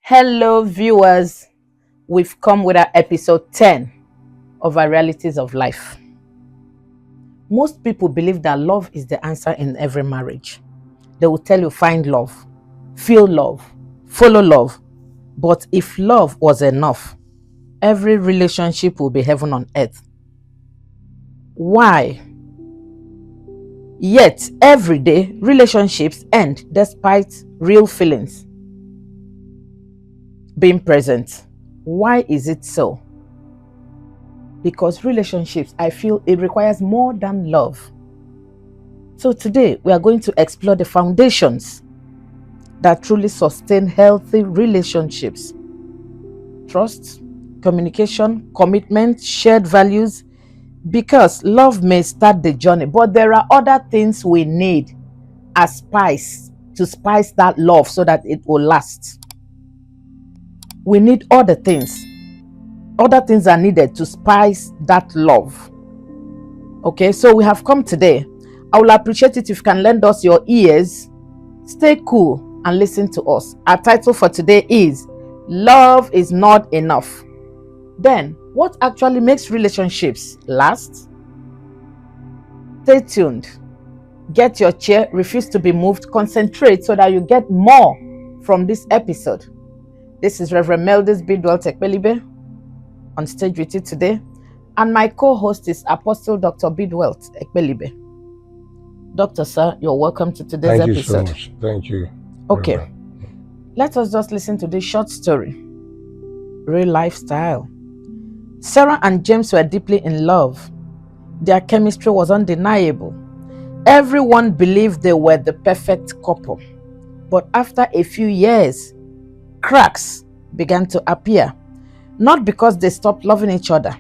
Hello, viewers. We've come with our episode 10 of our realities of life. Most people believe that love is the answer in every marriage. They will tell you find love, feel love, follow love. But if love was enough, every relationship will be heaven on earth. Why? Yet, every day, relationships end despite real feelings being present. Why is it so? Because relationships, I feel it requires more than love. So today, we are going to explore the foundations that truly sustain healthy relationships. Trust, communication, commitment, shared values. Because love may start the journey, but there are other things we need as spice to spice that love so that it will last. We need other things. Other things are needed to spice that love. Okay, so we have come today. I will appreciate it if you can lend us your ears. Stay cool and listen to us. Our title for today is Love is Not Enough. Then, what actually makes relationships last? Stay tuned. Get your chair, refuse to be moved, concentrate so that you get more from this episode. This is Reverend Meldis Bidwell Tekpelibe on stage with you today. And my co-host is Apostle Dr. Bidwell Ekpelibe. Doctor, sir, you're welcome to today's episode. Thank you so much. Thank you. Okay. Let us just listen to this short story. Real lifestyle. Sarah and James were deeply in love. Their chemistry was undeniable. Everyone believed they were the perfect couple. But after a few years, cracks began to appear. Not because they stopped loving each other.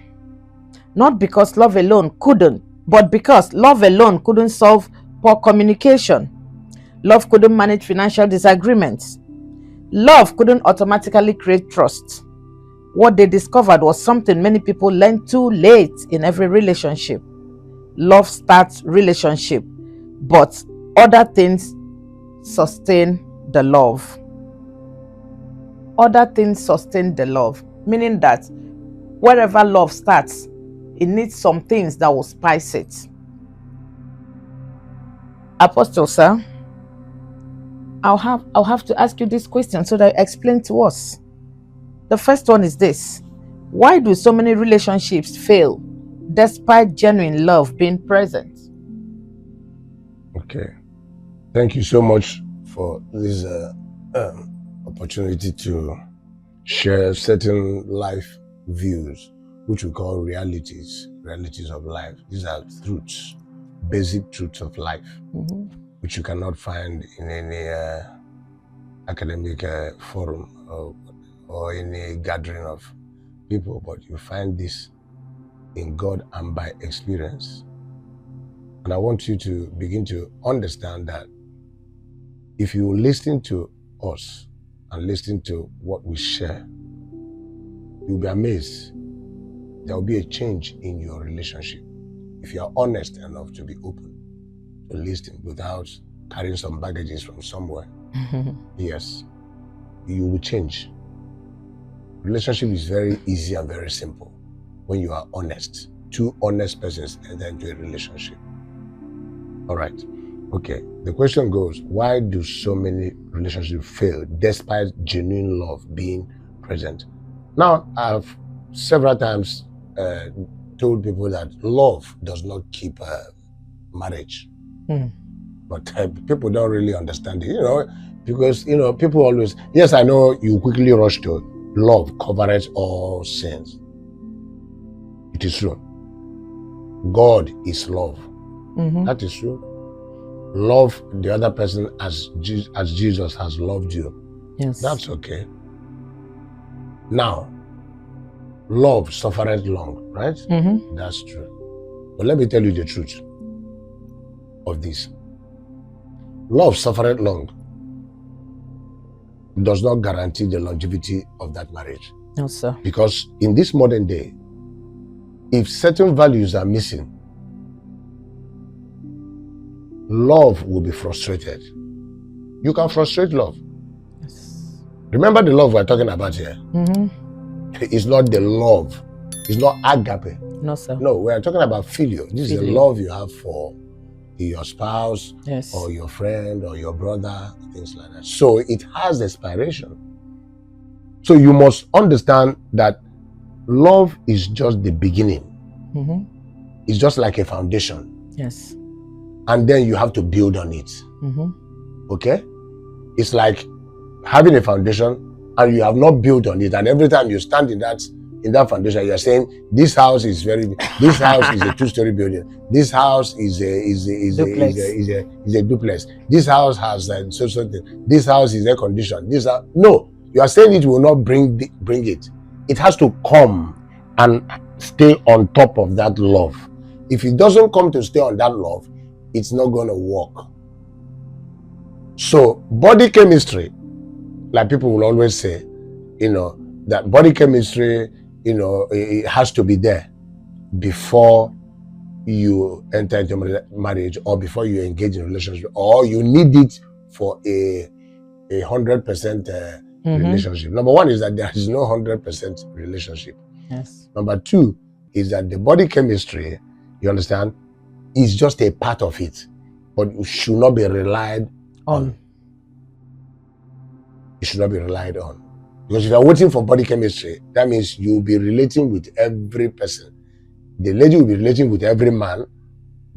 Not because love alone couldn't, but because love alone couldn't solve poor communication. Love couldn't manage financial disagreements. Love couldn't automatically create trust. What they discovered was something many people learn too late in every relationship. Love starts relationship, but other things sustain the love. Other things sustain the love, meaning that wherever love starts, it needs some things that will spice it. Apostle, sir, I'll have to ask you this question so that you explain to us. The first one is this: why do so many relationships fail despite genuine love being present? Okay. Thank you so much for this opportunity to share certain life views, which we call realities of life. These are truths, basic truths of life, which you cannot find in any academic forum or any gathering of people, but you find this in God and by experience. And I want you to begin to understand that if you listen to us and listen to what we share, you'll be amazed. There will be a change in your relationship if you are honest enough to be open to listen without carrying some baggages from somewhere. Yes, you will change. Relationship is very easy and very simple when you are honest. Two honest persons enter into a relationship. All right. Okay. The question goes, why do so many relationships fail despite genuine love being present? Now, I've several times told people that love does not keep marriage. But people don't really understand it, because, people always, yes, I know you quickly rush to love covers all sins. It is true. God is love. That is true. Love the other person as Jesus has loved you. Yes. That's okay. Now, love suffereth long, right? That's true. But let me tell you the truth of this. Love suffereth long does not guarantee the longevity of that marriage. No, sir. Because in this modern day, if certain values are missing, love will be frustrated. You can frustrate love. Yes. Remember the love we're talking about here? Mm-hmm. It's not the love. It's not agape. No, sir. No, we're talking about filial. This is the love you have for your spouse, yes, or your friend, or your brother, things like that. So it has expiration. So you must understand that love is just the beginning. Mm-hmm. It's just like a foundation. Yes. And then you have to build on it. Mm-hmm. Okay? It's like having a foundation and you have not built on it. And every time you stand in that foundation, you're saying, this house is this house is a 2-story building. This house is a duplex. This house has so thing. This house is air conditioned. No, you are saying it will not bring it. It has to come and stay on top of that love. If it doesn't come to stay on that love, it's not going to work. So body chemistry, like people will always say, that body chemistry, it has to be there before you enter into marriage, or before you engage in a relationship, or you need it for a 100% relationship. Number one is that there is no 100% relationship. Yes. Number two is that the body chemistry, you understand, is just a part of it, but it should not be relied on. It should not be relied on. Because if you're waiting for body chemistry, that means you'll be relating with every person. The lady will be relating with every man.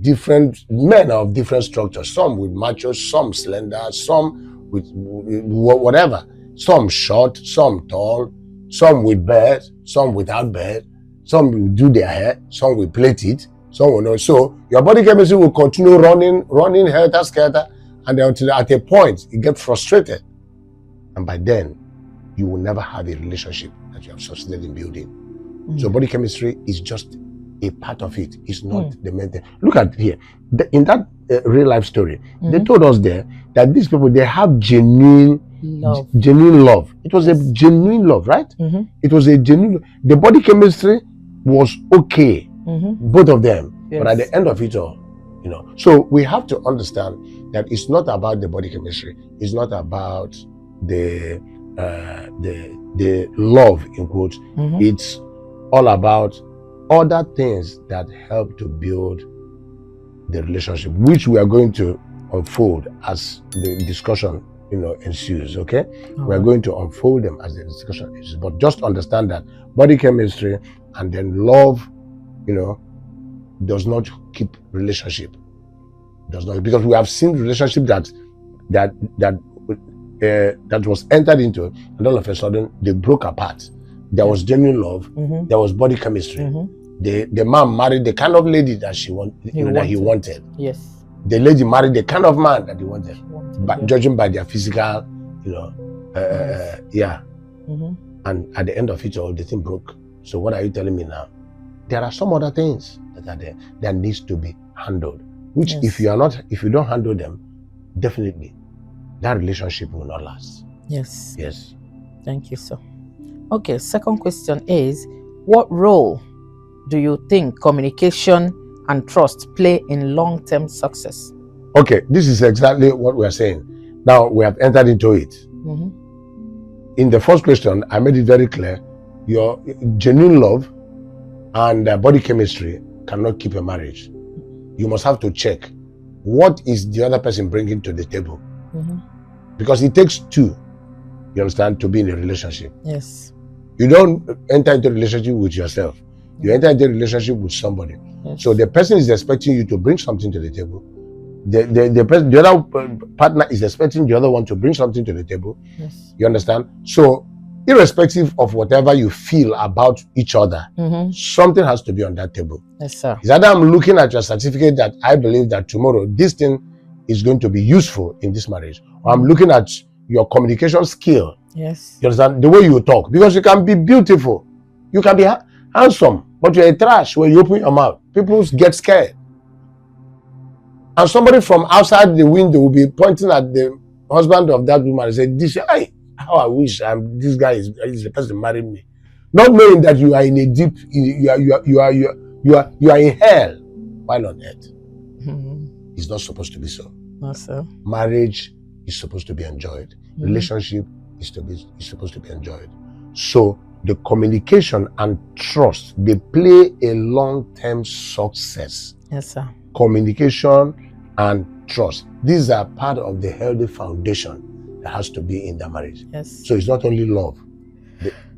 Different men of different structures. Some with macho, some slender, some with whatever. Some short, some tall, some with beard, some without beard. Some will do their hair, some will plait it, some will not. So your body chemistry will continue running helter-skelter, and until at a point you get frustrated. And by then, you will never have a relationship that you have succeeded in building. So body chemistry is just a part of it. It's not the main thing. Look at here. In that real life story, they told us there that these people, they have genuine love. It was a genuine love, right? It was a genuine. The body chemistry was okay, both of them. Yes. But at the end of it all, so we have to understand that it's not about the body chemistry. It's not about the love in quotes. It's all about other things that help to build the relationship, which we are going to unfold as the discussion ensues. Okay, we are going to unfold them as the discussion ensues. But just understand that body chemistry and then love, does not keep relationship. Does not, because we have seen relationship that was entered into, and all of a sudden they broke apart. There was genuine love. There was body chemistry. The man married the kind of lady that he wanted. Yes. The lady married the kind of man that he wanted. But judging by their physical, And at the end of it all, the thing broke. So what are you telling me now? There are some other things that are there that needs to be handled. Which, if you don't handle them, definitely that relationship will not last. Yes. Yes. Thank you, sir. Okay, second question is, what role do you think communication and trust play in long-term success? Okay, this is exactly what we are saying. Now we have entered into it. In the first question, I made it very clear, your genuine love and body chemistry cannot keep a marriage. You must have to check, what is the other person bringing to the table? Because it takes two, you understand, to be in a relationship. Yes. You don't enter into a relationship with yourself. You enter into a relationship with somebody. Yes. So the person is expecting you to bring something to the table. The other partner is expecting the other one to bring something to the table. Yes. You understand? So irrespective of whatever you feel about each other, something has to be on that table. Yes, sir. Is that I'm looking at your certificate that I believe that tomorrow this thing is going to be useful in this marriage. Or I'm looking at your communication skill. Yes. You understand? The way you talk. Because you can be beautiful. You can be handsome. But you're a trash when you open your mouth. People get scared. And somebody from outside the window will be pointing at the husband of that woman and say, how I wish this guy is the person marrying me. Not knowing that you are in a deep, you are in hell while on earth. It's not supposed to be so. No, sir. Marriage is supposed to be enjoyed. Relationship is supposed to be enjoyed. So the communication and trust, they play a long-term success. Yes, sir. Communication and trust. These are part of the healthy foundation that has to be in the marriage. Yes. So it's not only love.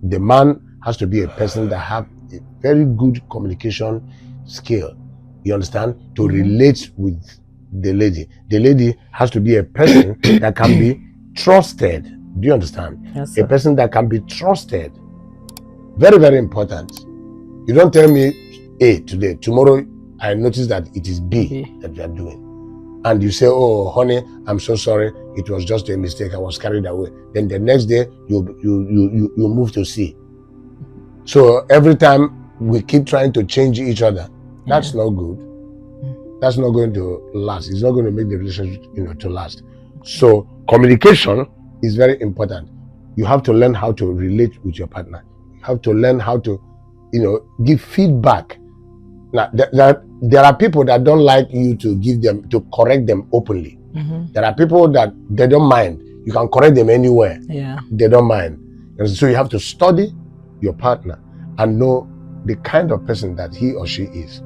The man has to be a person that have a very good communication skill. You understand? To relate with the lady. The lady has to be a person that can be trusted. Do you understand? Yes, sir. A person that can be trusted. Very, very important. You don't tell me A today. Tomorrow I notice that it is B that you are doing. And you say, oh, honey, I'm so sorry. It was just a mistake. I was carried away. Then the next day, you move to C. So every time we keep trying to change each other, that's not good. That's not going to last. It's not going to make the relationship, to last. So communication is very important. You have to learn how to relate with your partner. You have to learn how to, give feedback. Now, there are people that don't like you to correct them openly. There are people that they don't mind. You can correct them anywhere. Yeah. They don't mind. And so you have to study your partner and know the kind of person that he or she is.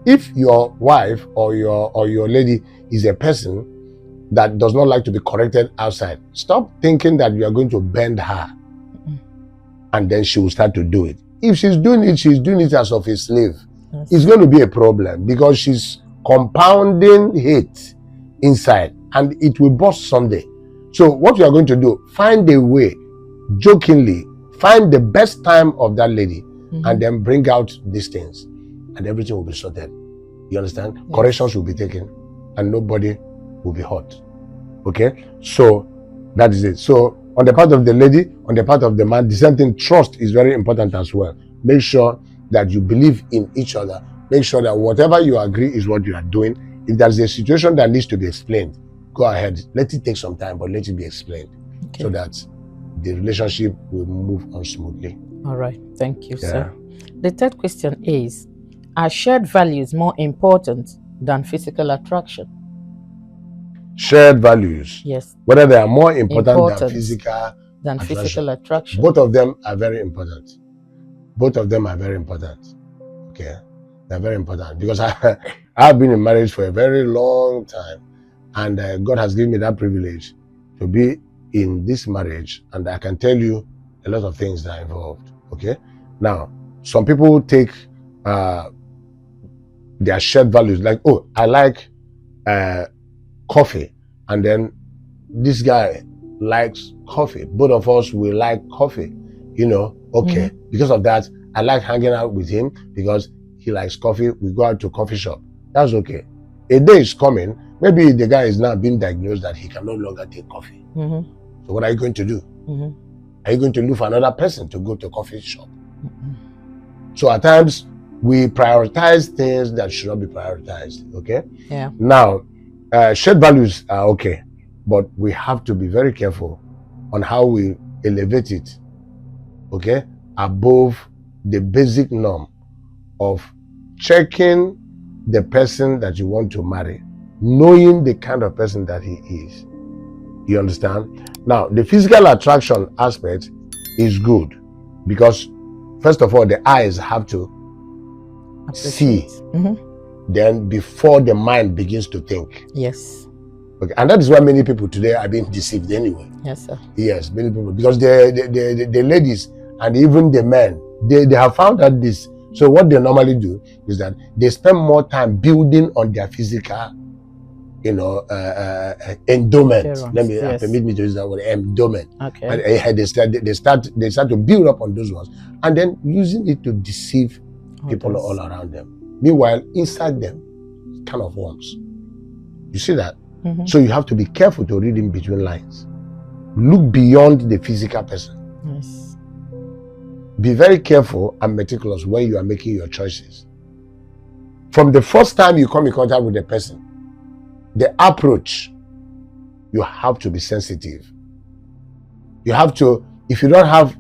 If your wife or your lady is a person that does not like to be corrected outside, stop thinking that you are going to bend her and then she will start to do it. If she's doing it as of a slave. Yes. It's going to be a problem because she's compounding hate inside and it will burst someday. So what you are going to do, find a way, jokingly, find the best time of that lady and then bring out these things and everything will be sorted. You understand? Yes. Corrections will be taken and nobody will be hurt. Okay? So that is it. So on the part of the lady, on the part of the man, the same thing, trust is very important as well. Make sure that you believe in each other. Make sure that whatever you agree is what you are doing. If there's a situation that needs to be explained, go ahead. Let it take some time, but let it be explained so that the relationship will move on smoothly. All right. Thank you, sir. The third question is, are shared values more important than physical attraction? Shared values. Yes. Whether they are more important than physical attraction. Both of them are very important. Both of them are very important. Okay, they're very important because I've been in marriage for a very long time, and God has given me that privilege to be in this marriage, and I can tell you a lot of things that are involved. Okay, now some people take their shared values like, oh, I like coffee, and then this guy likes coffee. Both of us will like coffee. Okay, because of that, I like hanging out with him because he likes coffee. We go out to a coffee shop. That's okay. A day is coming. Maybe the guy is now being diagnosed that he can no longer take coffee. So what are you going to do? Are you going to look for another person to go to a coffee shop? So at times, we prioritize things that should not be prioritized. Okay? Yeah. Now, shared values are okay, but we have to be very careful on how we elevate it. Okay, above the basic norm of checking the person that you want to marry, knowing the kind of person that he is. You understand? Now, the physical attraction aspect is good because, first of all, the eyes have to see, then before the mind begins to think. Yes. Okay, and that is why many people today are being deceived anyway. Yes, sir. Yes, many people, because the ladies and even the men, they have found out this. So what they normally do is that they spend more time building on their physical, endowment. Permit me to use that word, endowment. Okay. And they start to build up on those ones, and then using it to deceive people all around them. Meanwhile, inside them, kind of worms. You see that? So you have to be careful to read in between lines. Look beyond the physical person. Yes. Be very careful and meticulous when you are making your choices. From the first time you come in contact with a person, the approach, you have to be sensitive. You have to, if you don't have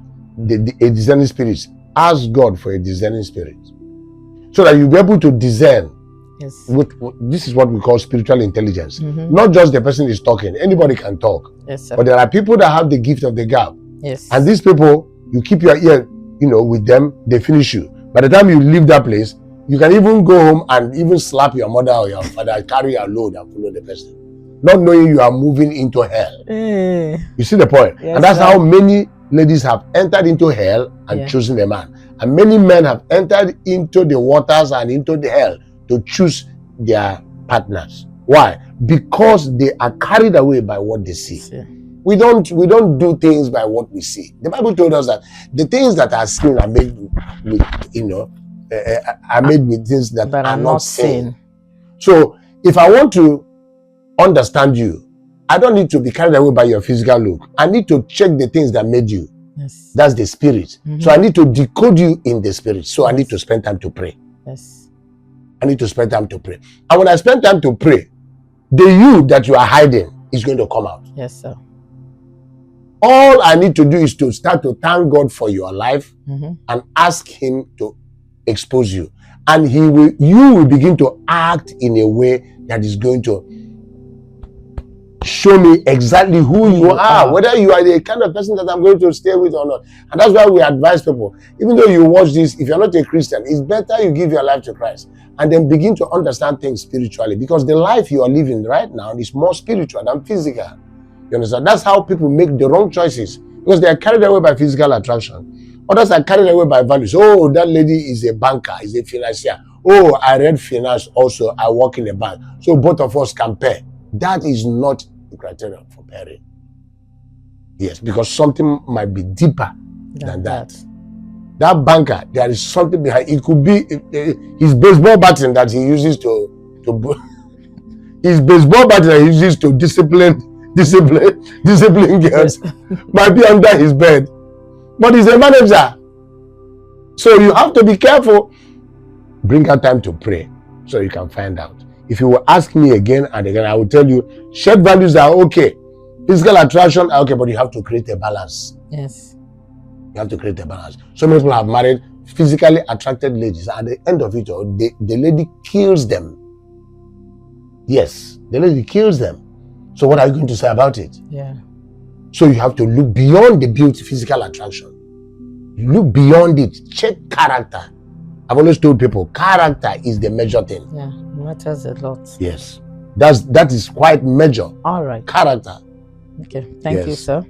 a discerning spirit, ask God for a discerning spirit, so that you'll be able to discern. Yes. This is what we call spiritual intelligence. Not just the person is talking. Anybody can talk. Yes, sir. But there are people that have the gift of the gab. Yes. And these people, you keep your ear, with them, they finish you. By the time you leave that place, you can even go home and even slap your mother or your father, carry your load and follow the person, not knowing you are moving into hell. You see the point? Yes, and that's sir. how many ladies have entered into hell and chosen a man. And many men have entered into the waters and into the hell to choose their partners. Why? Because they are carried away by what they see. We don't do things by what we see. The Bible told us that the things that are seen are made with, are made with things that are not seen. So if I want to understand you, I don't need to be carried away by your physical look. I need to check the things that made you. Yes. That's the spirit. So I need to decode you in the spirit. So I need to spend time to pray. Yes. I need to spend time to pray. And when I spend time to pray, the you that you are hiding is going to come out. Yes, sir. All I need to do is to start to thank God for your life and ask him to expose you. And you will begin to act in a way that is going to show me exactly who you are, whether you are the kind of person that I'm going to stay with or not. And that's why we advise people, even though you watch this, if you're not a Christian, it's better you give your life to Christ and then begin to understand things spiritually, because the life you are living right now is more spiritual than physical. You understand? That's how people make the wrong choices, because they are carried away by physical attraction. Others are carried away by values. Oh, that lady is a banker, is a financier. Oh, I read finance also, I work in a bank. So both of us can pair. That is not the criteria for pairing. Yes, because something might be deeper than that. That banker, there is something behind. It could be his baseball batting that he uses to his baseball batting that he uses to discipline girls might be under his bed, but he's a manager. So you have to be careful. Bring out time to pray so you can find out. If you will ask me again and again, I will tell you, shared values are okay, physical attraction are okay, but you have to create a balance. Yes. You have to create a balance. So many people have married physically attracted ladies. At the end of it all, the lady kills them. Yes, the lady kills them. So what are you going to say about it? Yeah. So you have to look beyond the beauty, physical attraction. Look beyond it. Check character. I've always told people, character is the major thing. Yeah, it matters a lot. Yes. That is quite major. All right. Character. Okay. Thank you, sir.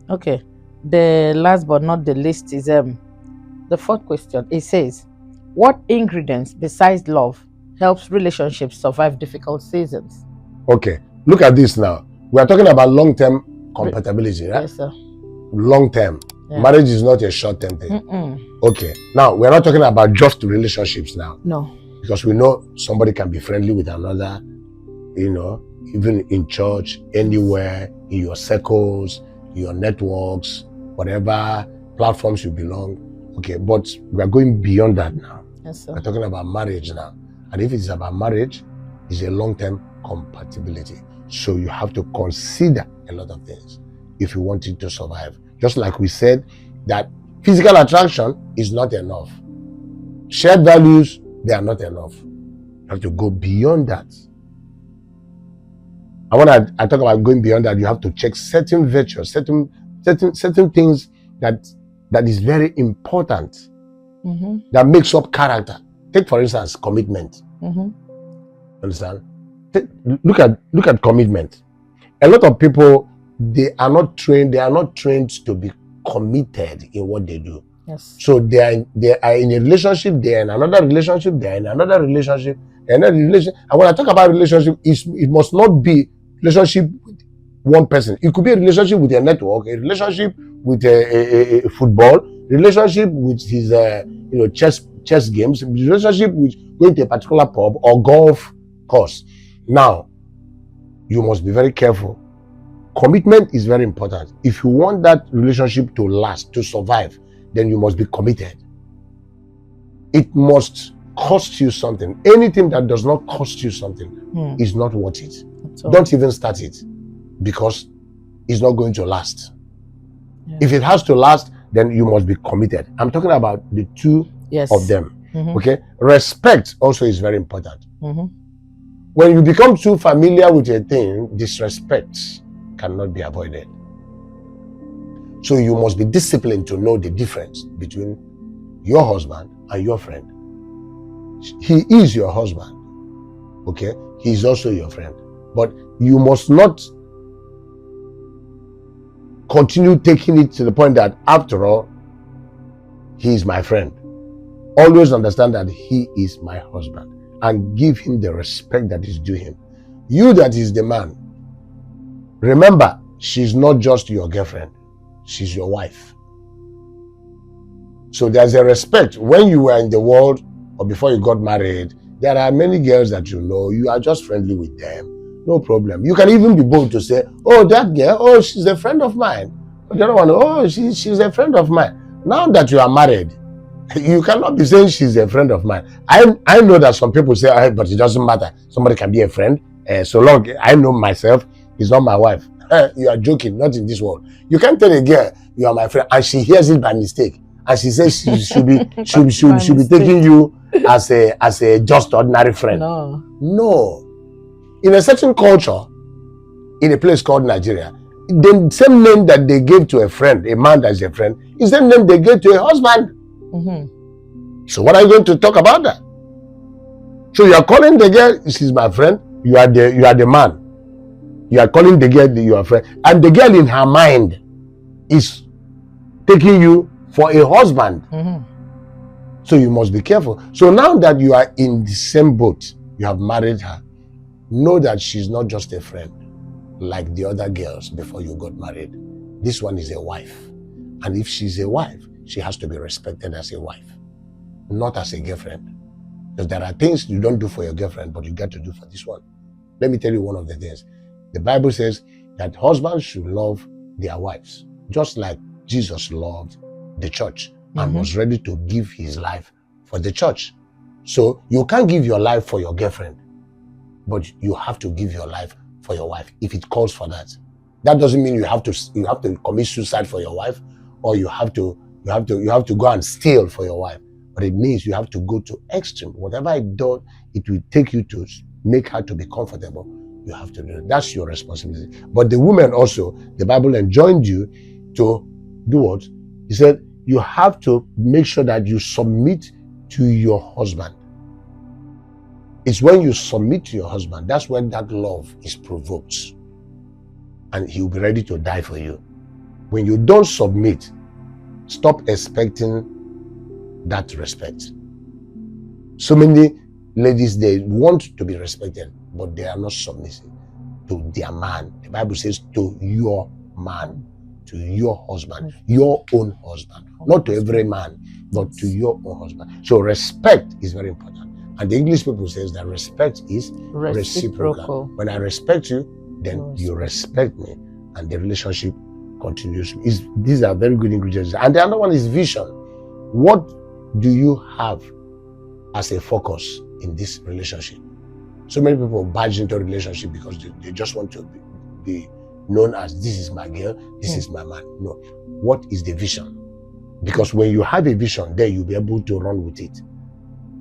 Okay. The last but not the least is the fourth question. It says, what ingredients besides love helps relationships survive difficult seasons? Okay. Look at this now. We are talking about long-term compatibility, right? Yes, sir. Long-term. Yeah. Marriage is not a short-term thing. Okay. Now, we're not talking about just relationships now. No. Because we know somebody can be friendly with another, even in church, anywhere, in your circles, your networks, whatever platforms you belong. Okay, but we are going beyond that now. Yes, sir. We're talking about marriage now. And if it's about marriage, it's a long-term compatibility. So you have to consider a lot of things if you want it to survive. Just like we said, that physical attraction is not enough. Shared values, they are not enough. You have to go beyond that. And when I talk about going beyond that, you have to check certain virtues, certain things that is very important, that makes up character. Take, for instance, commitment. Understand? Look at commitment. A lot of people, they are not trained to be committed in what they do. Yes. So they are in a relationship, they are in another relationship, they are in another relationship, another relationship. And when I talk about relationship, it must not be relationship with one person. It could be a relationship with a network, a relationship with a football, relationship with his chess games, relationship with going to a particular pub or golf course. Now, you must be very careful. Commitment is very important. If you want that relationship to last, to survive, then you must be committed. It must cost you something. Anything that does not cost you something is not worth it. Don't even start it, because it's not going to last. Yeah. If it has to last, then you must be committed. I'm talking about the two of them. Okay? Respect also is very important. When you become too familiar with a thing, disrespect cannot be avoided. So you must be disciplined to know the difference between your husband and your friend. He is your husband, okay? He is also your friend. But you must not continue taking it to the point that, after all, he is my friend. Always understand that he is my husband and give him the respect that is due him. You that is the man, remember, she's not just your girlfriend, she's your wife. So there's a respect. When you were in the world or before you got married, there are many girls that you know, you are just friendly with them, no problem. You can even be bold to say, oh, that girl, oh, she's a friend of mine. The other one, oh, she's a friend of mine. Now that you are married, you cannot be saying she's a friend of mine. I know that some people say, oh, but it doesn't matter. Somebody can be a friend. So long I know myself, it's not my wife. You are joking, not in this world. You can't tell a girl you are my friend and she hears it by mistake. And she says she should be taking you as a just ordinary friend. No. In a certain culture, in a place called Nigeria, the same name that they gave to a friend, a man that is a friend, is the name they gave to a husband. Mm-hmm. So what are you going to talk about that? So you are calling the girl, she's my friend. You are the man. You are calling the girl your friend, and the girl in her mind is taking you for a husband. Mm-hmm. So you must be careful. So now that you are in the same boat, you have married her, know that she's not just a friend like the other girls before you got married. This one is a wife. And if she's a wife, she has to be respected as a wife, not as a girlfriend. Because there are things you don't do for your girlfriend, but you got to do for this one. Let me tell you one of the things. The Bible says that husbands should love their wives, just like Jesus loved the church and was ready to give his life for the church. So you can't give your life for your girlfriend, but you have to give your life for your wife if it calls for that. That doesn't mean you have to commit suicide for your wife, or you have to go and steal for your wife. But it means you have to go to extreme. Whatever it does, it will take you to make her to be comfortable. You have to do it. That's your responsibility. But the woman also, the Bible enjoined you to do what? He said you have to make sure that you submit to your husband. It's when you submit to your husband, that's when that love is provoked. And he will be ready to die for you. When you don't submit, stop expecting that respect. So many ladies, they want to be respected, but they are not submissive to their man. The Bible says to your man, to your husband, your own husband. Not to every man, but to your own husband. So respect is very important. And the English people says that respect is reciprocal. When I respect you, then you respect me. And the relationship continues. These are very good ingredients. And the other one is vision. What do you have as a focus in this relationship? So many people barge into a relationship because they just want to be known as, this is my girl, this is my man. No. What is the vision? Because when you have a vision, then you'll be able to run with it.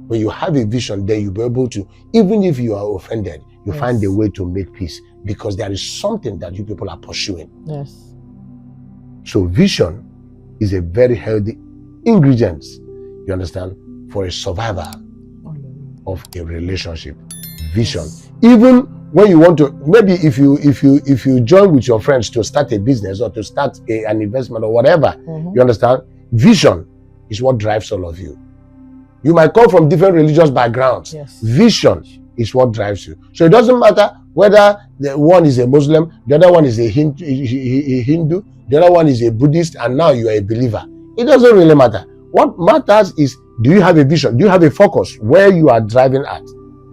When you have a vision, then you'll be able to, even if you are offended, you find a way to make peace, because there is something that you people are pursuing. Yes. So vision is a very healthy ingredient, you understand, for a survivor of a relationship. Vision. Yes. Even when you want to, maybe if you join with your friends to start a business or to start an investment or whatever, you understand, vision is what drives all of you. You might come from different religious backgrounds. Yes. Vision is what drives you. So it doesn't matter whether the one is a Muslim, the other one is a Hindu, the other one is a Buddhist, and now you are a believer. It doesn't really matter. What matters is, do you have a vision? Do you have a focus where you are driving at?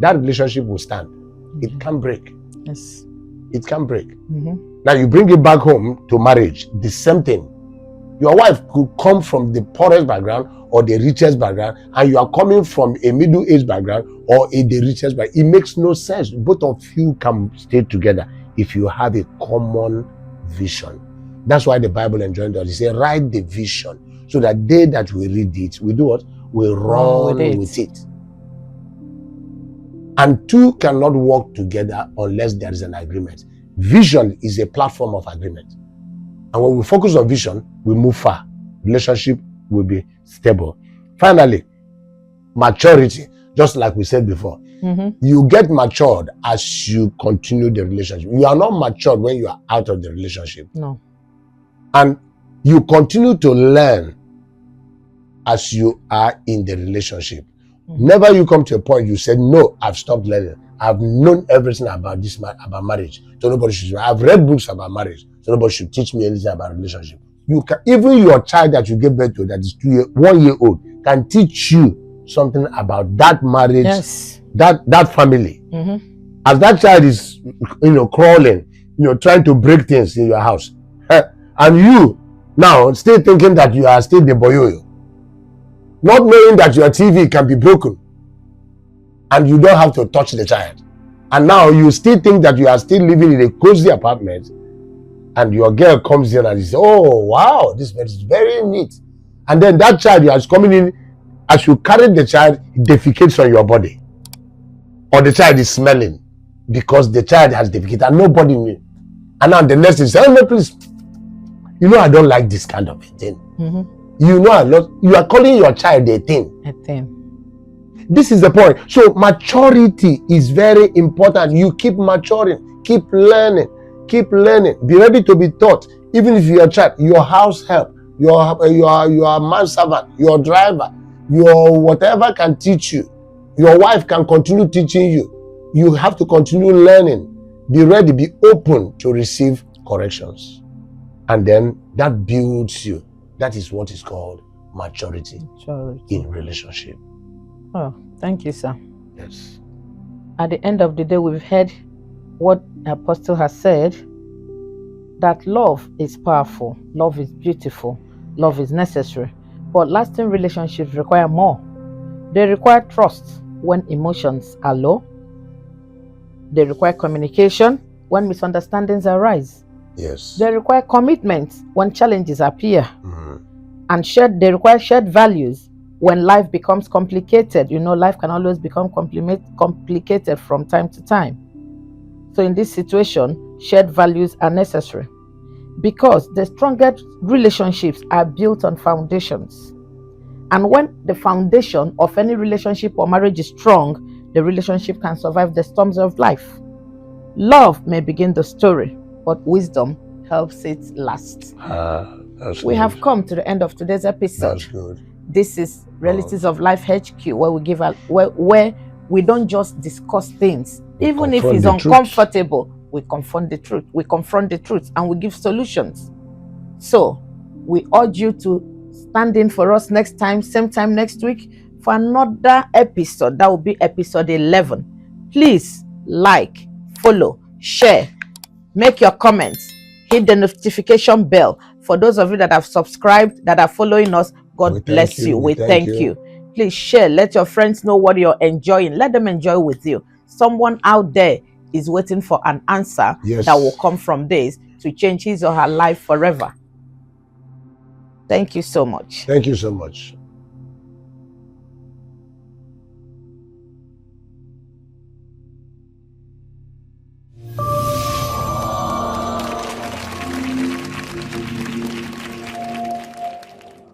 That relationship will stand. It can break. Yes. It can break. Now you bring it back home to marriage, the same thing. Your wife could come from the poorest background or the richest background, and you are coming from a middle-aged background or the richest background. It makes no sense. Both of you can stay together if you have a common vision. That's why the Bible enjoined us. It says, write the vision, so that they that will read it, we do what? We run with it. And two cannot work together unless there is an agreement. Vision is a platform of agreement. And when we focus on vision, we move far. Relationship will be stable. Finally, maturity, just like we said before. You get matured as you continue the relationship. You are not matured when you are out of the relationship. No. And you continue to learn as you are in the relationship. Never you come to a point you said, no, I've stopped learning. I've known everything about this, about marriage. So nobody should. I've read books about marriage. So nobody should teach me anything about relationship. You can, even your child that you gave birth to, that is 1 year old, can teach you something about that marriage, Yes. that family. As that child is, crawling, trying to break things in your house, and you now still thinking that you are still the boyoyo, not knowing that your TV can be broken, and you don't have to touch the child, and now you still think that you are still living in a cozy apartment, and your girl comes in and says, "Oh wow, this bed is very neat," and then that child is coming in. As you carry the child, it defecates on your body, or the child is smelling because the child has defecated and nobody knew. And now the next thing is, "Oh no, please, I don't like this kind of thing." You are calling your child a thing. A thing. This is the point. So maturity is very important. You keep maturing, keep learning, be ready to be taught. Even if you're a child, your house help, your manservant, your driver, your whatever can teach you, your wife can continue teaching you. You have to continue learning. Be ready, be open to receive corrections. And then that builds you. That is what is called maturity in relationship. Oh, thank you, sir. Yes. At the end of the day, we've heard what the apostle has said, that love is powerful, love is beautiful, love is necessary. But lasting relationships require more. They require trust when emotions are low. They require communication when misunderstandings arise. Yes. They require commitment when challenges appear. And they require shared values when life becomes complicated. Life can always become complicated from time to time. So in this situation, shared values are necessary, because the strongest relationships are built on foundations. And when the foundation of any relationship or marriage is strong, the relationship can survive the storms of life. Love may begin the story, but wisdom helps it last. We have come to the end of today's episode. That's good. This is Realities of Life HQ, where where we don't just discuss things, even if it's uncomfortable. We confront the truth. We confront the truth, and we give solutions. So we urge you to stand in for us next time, same time next week, for another episode. That will be episode 11. Please like, follow, share, make your comments, hit the notification bell. For those of you that have subscribed, that are following us, God bless you. We thank you. Please share. Let your friends know what you're enjoying. Let them enjoy with you. Someone out there is waiting for an answer that will come from this to change his or her life forever. Thank you so much. Thank you so much.